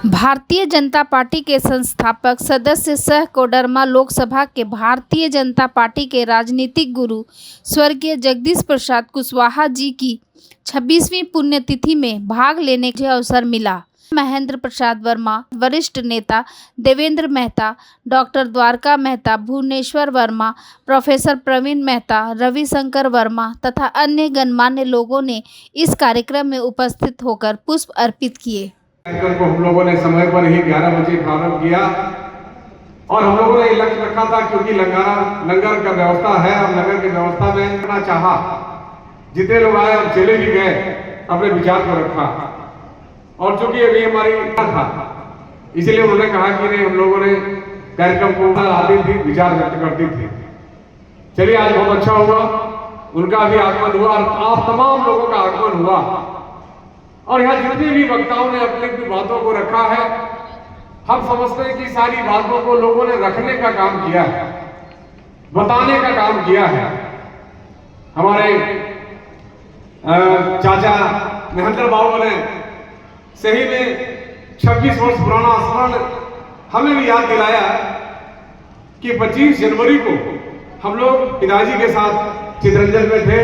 Bharatiya Janata party के संस्थापक सदस्य सह कोडरमा लोकसभा के भारतीय जनता पार्टी के राजनीतिक गुरु स्वर्गीय जगदीश प्रसाद कुशवाहा जी की 26वीं पुण्यतिथि में भाग लेने का अवसर मिला। महेंद्र प्रसाद वर्मा, वरिष्ठ नेता देवेंद्र मेहता, डॉक्टर द्वारका मेहता, भुवनेश्वर वर्मा, प्रोफेसर प्रवीण मेहता, रविशंकर वर्मा तथा अन्य गणमान्य लोगों ने इस कार्यक्रम में उपस्थित होकर पुष्प अर्पित किए। कार्यक्रम को हम लोगों ने समय पर ही 11 बजे प्रारंभ किया और हम लोगों ने लक्ष्य रखा था, क्योंकि लंगर का व्यवस्था है और लंगर की व्यवस्था में करना चाहा। जितने लोग आए और चले भी गए, अपने विचार को रखा और चूंकि अभी हमारी था, इसलिए उन्होंने कहा कि नहीं, हम लोगों ने कार्यक्रम को आती थी, विचार व्यक्त करती थी। चलिए, आज बहुत अच्छा हुआ, उनका भी आगमन हुआ और आप तमाम लोगों का आगमन हुआ और यहाँ जितने भी वक्ताओं ने अपनी बातों को रखा है, हम समझते हैं कि सारी बातों को लोगों ने रखने का काम किया है, बताने का काम किया है। हमारे चाचा महेंद्र बाबू ने सही में 26 वर्ष पुराना स्मरण हमें भी याद दिलाया कि 25 जनवरी को हम लोग पिताजी के साथ चितरंजन में थे।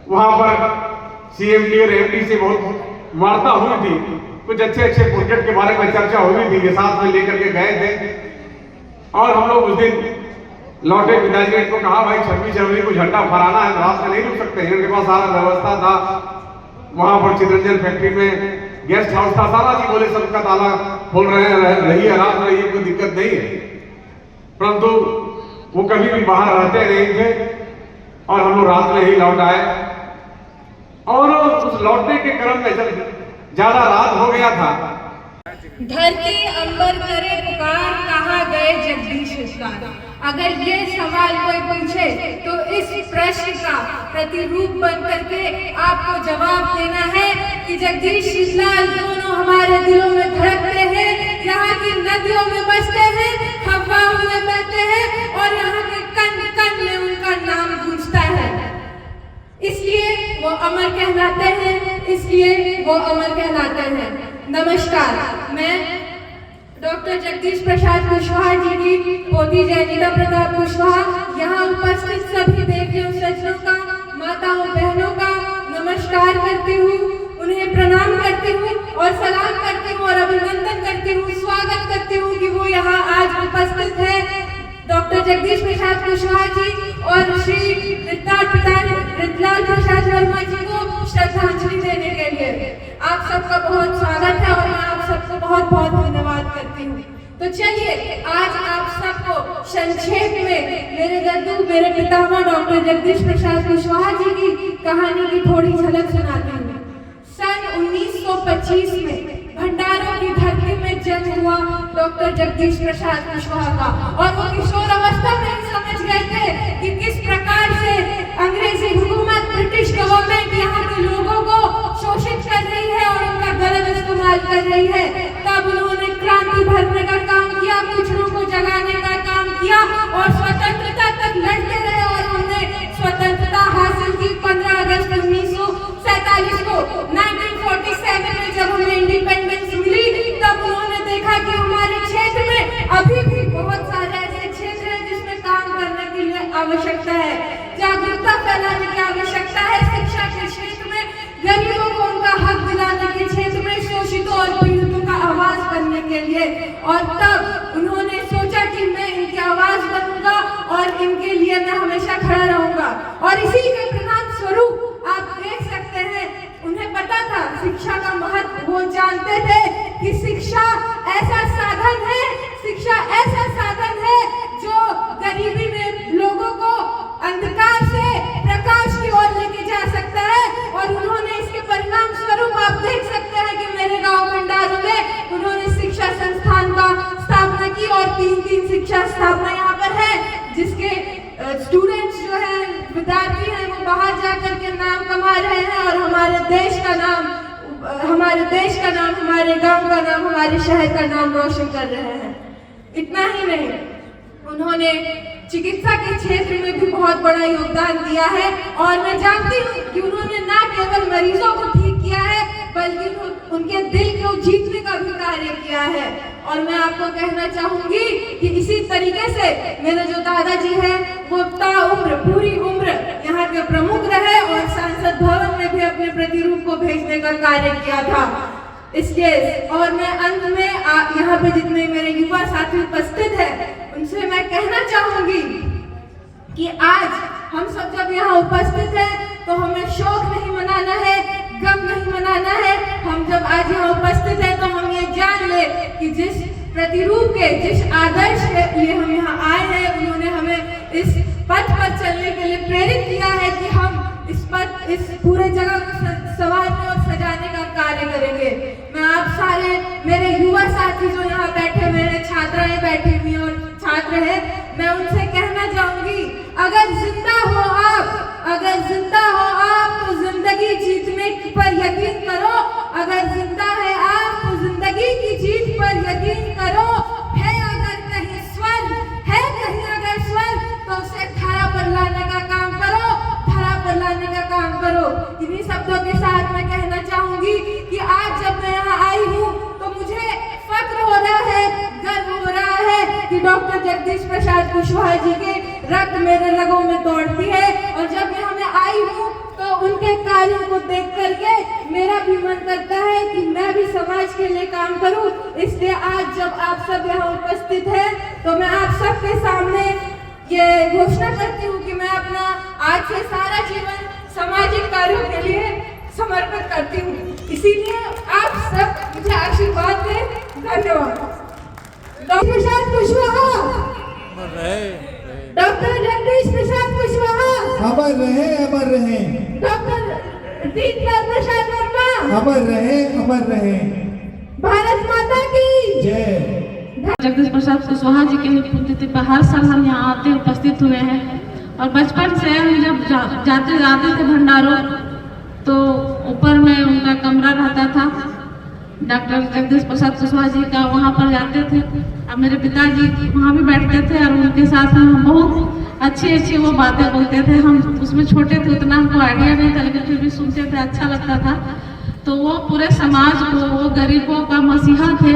वहां पर सीएमडी और एमडी से बहुत वार्ता हुई थी, कुछ अच्छे प्रोजेक्ट के बारे में चर्चा हुई थी, ये साथ में लेकर के गए थे और हम लोग उस दिन लौटे। पिताजी ने इनको कहा, भाई 26 जनवरी को झंडा फहराना है, रात में नहीं रुक सकते। इनके पास सारा व्यवस्था था, वहां पर चितरंजन फैक्ट्री में गेस्ट हाउस था, सारा जी बोले सबका ताला खोल रही आराम रहिए, कोई दिक्कत नहीं है। परंतु वो कभी भी बाहर रहते नहीं थे और हम लोग रात में ही लौट आए और उस लौटने के क्रम में जब ज्यादा रात हो गया था, धरती अंबर करे पुकार, कहाँ गए जगदीश लाल। अगर ये सवाल कोई पूछे तो इस प्रश्न का प्रतिरूप बन करके आपको जवाब देना है कि जगदीश लाल दोनों हमारे दिलों में धड़कते हैं, यहाँ की नदियों में बसते हैं, हवाओं में बहते हैं और यहाँ के कण कण में उनका नाम गूंजता है। इसलिए वो अमर कहलाते हैं, इसलिए वो अमर कहलाते हैं। नमस्कार, मैं डॉक्टर जगदीश प्रसाद कुशवाहा जी की पोती जयनीता प्रताप कुशवाहा यहाँ उपस्थित सभी देवियों सज्जनों का, माताओं बहनों का नमस्कार करती हूँ, उन्हें प्रणाम करती हूँ और सलाम करती हूँ और अभिनंदन करती हूँ, स्वागत करती हूँ कि वो यहाँ आज उपस्थित है। डॉक्टर जगदीश प्रसाद कुशवाहा जी और श्री ऋतलाल प्रसाद वर्मा जी को श्रद्धांजलि देने के लिए आप सबका बहुत स्वागत है और मैं आप सबको बहुत बहुत धन्यवाद करती हूँ। तो चलिए, आज आप सबको संक्षेप में मेरे दादू, मेरे पितामह डॉक्टर जगदीश प्रसाद कुशवाहा जी की कहानी की थोड़ी झलक सुनाती हूँ। सन 1925 में भंडारों की धरती में जन्म हुआ डॉक्टर जगदीश प्रसाद कुशवाहा का और वो किशोर अवस्था में समझ गए थे कि किस प्रकार से अंग्रेजी हुकूमत, ब्रिटिश गवर्नमेंट यहाँ के लोगों को शोषित कर रही है और उनका गलत इस्तेमाल कर रही है। तब उन्होंने क्रांति भरने का काम किया, पिछड़ों को जगाने का काम किया और स्वतंत्रता तक लड़ते रहे और हमने स्वतंत्रता हासिल की 15 अगस्त 1947 को। 1947 में जब हमें इंडिपेंडेंस मिली, तब उन्होंने देखा कि हमारे क्षेत्र में अभी भी बहुत सारे ऐसे क्षेत्र हैं जिसमें काम करने के लिए आवश्यकता है, जागरूकता फैलाने की आवश्यकता है, शिक्षा के क्षेत्र में गरीबों को उनका हक दिलाने के क्षेत्र में, शोषितों और पीड़ितों का आवाज बनने के लिए। और तब उन्होंने सोचा कि मैं इनकी आवाज बनूंगा और इनके लिए मैं हमेशा खड़ा रहूंगा और इसी के परिणाम स्वरूप आप देख सकते हैं, उन्हें पता था शिक्षा का महत्व, वो जानते थे कि शिक्षा ऐसा साधन है, शिक्षा ऐसा साधन है जो गरीबी में लोगों को अंधकार से प्रकाश की ओर लेके जा सकता है। और उन्होंने इसके परिणाम स्वरूप आप देख सकते हैं कि मेरे गांव भंडारों में उन्होंने शिक्षा संस्थान का स्थापना की और 3 शिक्षा स्थापना यहाँ पर है, जिसके स्टूडेंट्स जो हैं, विद्यार्थी हैं, वो बाहर जाकर के नाम कमा रहे हैं और हमारे देश का नाम, हमारे गांव का नाम, हमारे शहर का नाम रोशन कर रहे हैं। इतना ही नहीं, उन्होंने चिकित्सा के क्षेत्र में भी बहुत बड़ा योगदान दिया है और मैं जानती हूँ कि उन्होंने न केवल मरीजों को ठीक किया है, बल्कि उनके दिल को जीतने का भी किया है। और मैं आपको कहना चाहूंगी कि इसी तरीके से मेरे जो दादाजी हैं वो ताउम्र पूरी उम्र यहाँ के प्रमुख रहे और संसद भवन में भी अपने प्रतिरूप को भेजने का कार्य किया था। इसलिए और मैं अंत में यहाँ पे जितने मेरे युवा साथी उपस्थित हैं उनसे मैं कहना चाहूंगी कि आज हम सब जब यहाँ उपस्थित हैं तो हमें शोक नहीं मनाना है, गम नहीं मनाना है। हम जब आज यहाँ उपस्थित हैं तो हम ये जान ले कि जिस प्रतिरूप के जिस आदर्श के लिए हम यहाँ आए हैं उन्होंने हमें इस पथ पर चलने के लिए प्रेरित किया है कि हम इस पूरे जगह को संवारने और सजाने का कार्य करेंगे। मैं आप सारे मेरे युवा साथी जो यहाँ बैठे हुए हैं, छात्राएं बैठी हुई हैं और छात्र हैं, मैं उनसे कहना चाहूंगी अगर जिंदा हो आप तो जिंदगी जीतने पर यकीन करो। अगर जिंदा है आप तो जिंदगी की जीत पर यकीन करो। है अगर कहीं स्वर्ग तो उसे धरा पर लाने का काम करो। इन्हीं शब्दों के साथ मैं कहना चाहूंगी कि आज जब मैं यहाँ आई हूँ तो मुझे फक्र हो रहा है, गर्व हो रहा है कि डॉक्टर जगदीश प्रसाद कुशवाहा जी के रक्त मेरे रगों में दौड़ती है। और जब यहाँ मैं आई हूँ तो उनके कार्यों को देख करके मेरा भी मन करता है कि मैं भी समाज के लिए काम करूं। इसलिए आज जब आप सब यहाँ उपस्थित हैं तो मैं आप सबके सामने ये घोषणा करती हूँ कि मैं अपना आज से सारा जीवन सामाजिक कार्यों के लिए समर्पित करती हूँ। इसीलिए आप सब मुझे आशीर्वाद दें। धन्यवाद। डॉक्टर प्रसाद कुशवाहा, डॉक्टर जगदीश प्रसाद कुशवाहा अमर रहे। डॉक्टर दीनदयाल प्रसाद वर्मा अमर रहे। भारत माता की जय। जगदीश प्रसाद कुशवाहा जी के पुण्यतिथि पर हर साल हम यहाँ आते उपस्थित हुए हैं। और बचपन से हम जब जाते थे भंडारों तो ऊपर में उनका कमरा रहता था, डॉक्टर जगदीश प्रसाद कुशवाहा जी का, वहाँ पर जाते थे। अब मेरे पिताजी वहाँ भी बैठते थे और उनके साथ हम बहुत अच्छी वो बातें बोलते थे। हम उसमें छोटे थे, उतना हमको आइडिया नहीं था, लेकिन फिर भी सुनते थे, अच्छा लगता था। तो वो पूरे समाज को, वो गरीबों का मसीहा थे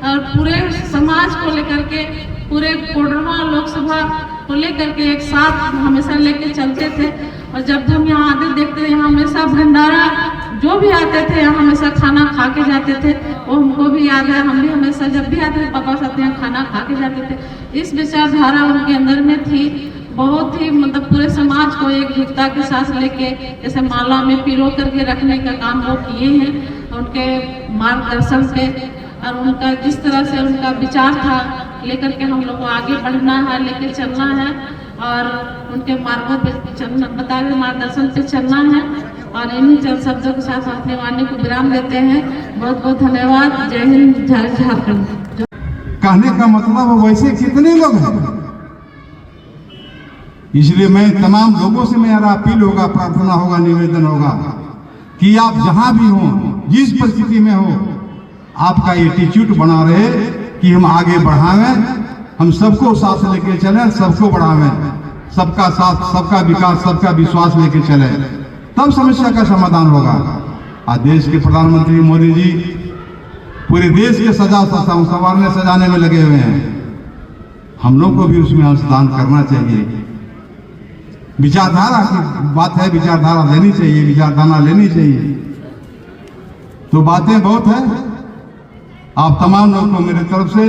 और पूरे समाज को लेकर के, पूरे कोडरमा लोकसभा को लेकर के एक साथ हमेशा लेके चलते थे। और जब हम यहाँ आते देखते थे, यहाँ हमेशा भंडारा जो भी आते थे यहाँ हमेशा खाना खा के जाते थे। वो हमको भी याद है, हम भी हमेशा जब भी आते थे पापा साथ यहाँ खाना खा के जाते थे। इस विचारधारा उनके अंदर में थी, बहुत ही मतलब पूरे समाज को एकजुटता के साथ लेके जैसे माला में पिरो करके रखने का काम वो किए हैं। उनके मार्गदर्शन पे और उनका जिस तरह से उनका विचार था लेकर के हम लोग को आगे बढ़ना है, लेके चलना है और उनके मार्गों पे चलना, बताए हुए मार्गदर्शन पे चलना है। और इन्हीं चंद शब्दों के साथ अपने वाणी को विराम देते हैं। बहुत बहुत धन्यवाद। जय हिंद, जय झारखंड। कहने का मतलब वैसे कितने लोग हैं, इसलिए मैं तमाम लोगों से मेरा अपील होगा, प्रार्थना होगा, निवेदन होगा कि आप जहां भी हो, जिस परिस्थिति में हो, आपका एटीट्यूड बना रहे कि हम आगे बढ़ावें, हम सबको साथ लेके चलें, सबको बढ़ावें, सबका साथ, सबका विकास, सबका विश्वास लेके चले, तब समस्या का समाधान होगा। आज देश के प्रधानमंत्री मोदी जी पूरे देश के संवारने सजाने में लगे हुए हैं। हम लोग को भी उसमें अंशदान करना चाहिए। विचारधारा की बात है, विचारधारा लेनी चाहिए, विचारधारा लेनी चाहिए। तो बातें बहुत है। आप तमाम लोग को मेरे तरफ से